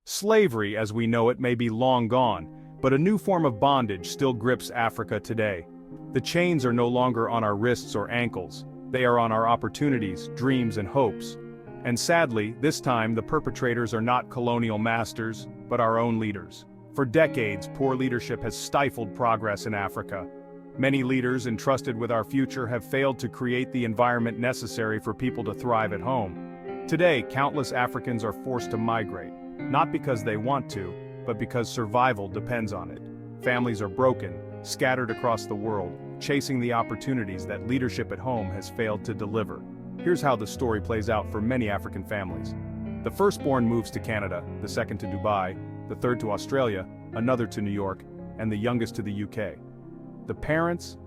Slavery as we know it may be long gone, but a new form of bondage still grips Africa today. The chains are no longer on our wrists or ankles, they are on our opportunities, dreams and hopes. And sadly, this time the perpetrators are not colonial masters, but our own leaders. For decades, poor leadership has stifled progress in Africa. Many leaders entrusted with our future have failed to create the environment necessary for people to thrive at home. Today, countless Africans are forced to migrate, not because they want to, but because survival depends on it. Families are broken, scattered across the world, chasing the opportunities that leadership at home has failed to deliver. Here's how the story plays out for many African families. The firstborn moves to Canada, the second to Dubai, the third to Australia, another to New York, and the youngest to the UK. The parents,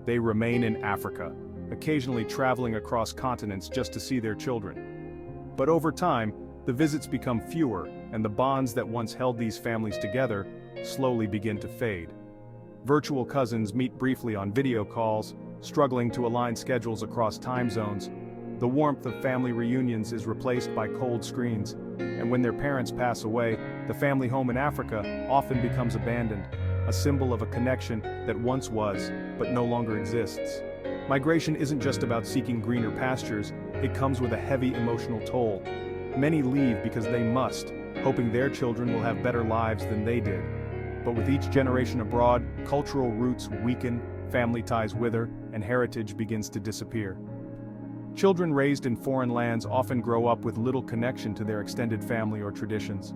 they remain in Africa, occasionally traveling across continents just to see their children. But over time, the visits become fewer, and the bonds that once held these families together slowly begin to fade. Virtual cousins meet briefly on video calls, struggling to align schedules across time zones. The warmth of family reunions is replaced by cold screens, and when their parents pass away, the family home in Africa often becomes abandoned, a symbol of a connection that once was, but no longer exists. Migration isn't just about seeking greener pastures, it comes with a heavy emotional toll. Many leave because they must, hoping their children will have better lives than they did. But with each generation abroad, cultural roots weaken, family ties wither, and heritage begins to disappear. Children raised in foreign lands often grow up with little connection to their extended family or traditions.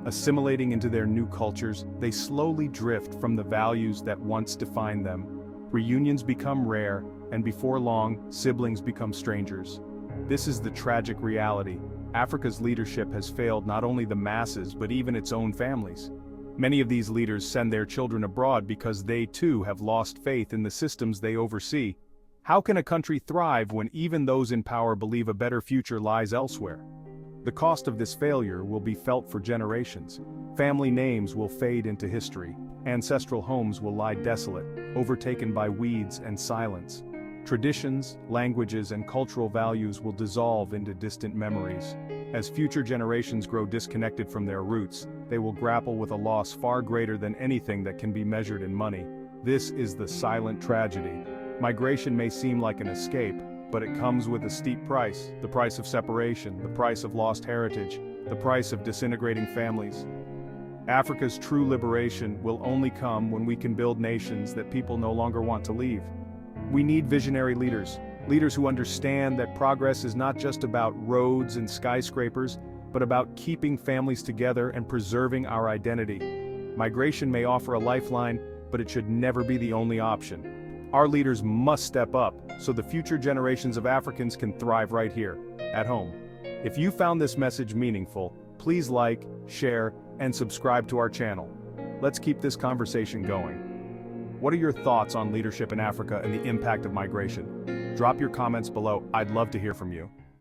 Assimilating into their new cultures, they slowly drift from the values that once defined them. Reunions become rare, and before long, siblings become strangers. This is the tragic reality. Africa's leadership has failed not only the masses but even its own families. Many of these leaders send their children abroad because they too have lost faith in the systems they oversee. How can a country thrive when even those in power believe a better future lies elsewhere? The cost of this failure will be felt for generations. Family names will fade into history. Ancestral homes will lie desolate, overtaken by weeds and silence. Traditions, languages, and cultural values will dissolve into distant memories. As future generations grow disconnected from their roots, they will grapple with a loss far greater than anything that can be measured in money. This is the silent tragedy. Migration may seem like an escape, but it comes with a steep price. The price of separation, the price of lost heritage, the price of disintegrating families. Africa's true liberation will only come when we can build nations that people no longer want to leave. We need visionary leaders, leaders who understand that progress is not just about roads and skyscrapers, but about keeping families together and preserving our identity. Migration may offer a lifeline, but it should never be the only option. Our leaders must step up so the future generations of Africans can thrive right here, at home. If you found this message meaningful, please like, share, and subscribe to our channel. Let's keep this conversation going. What are your thoughts on leadership in Africa and the impact of migration? Drop your comments below, I'd love to hear from you.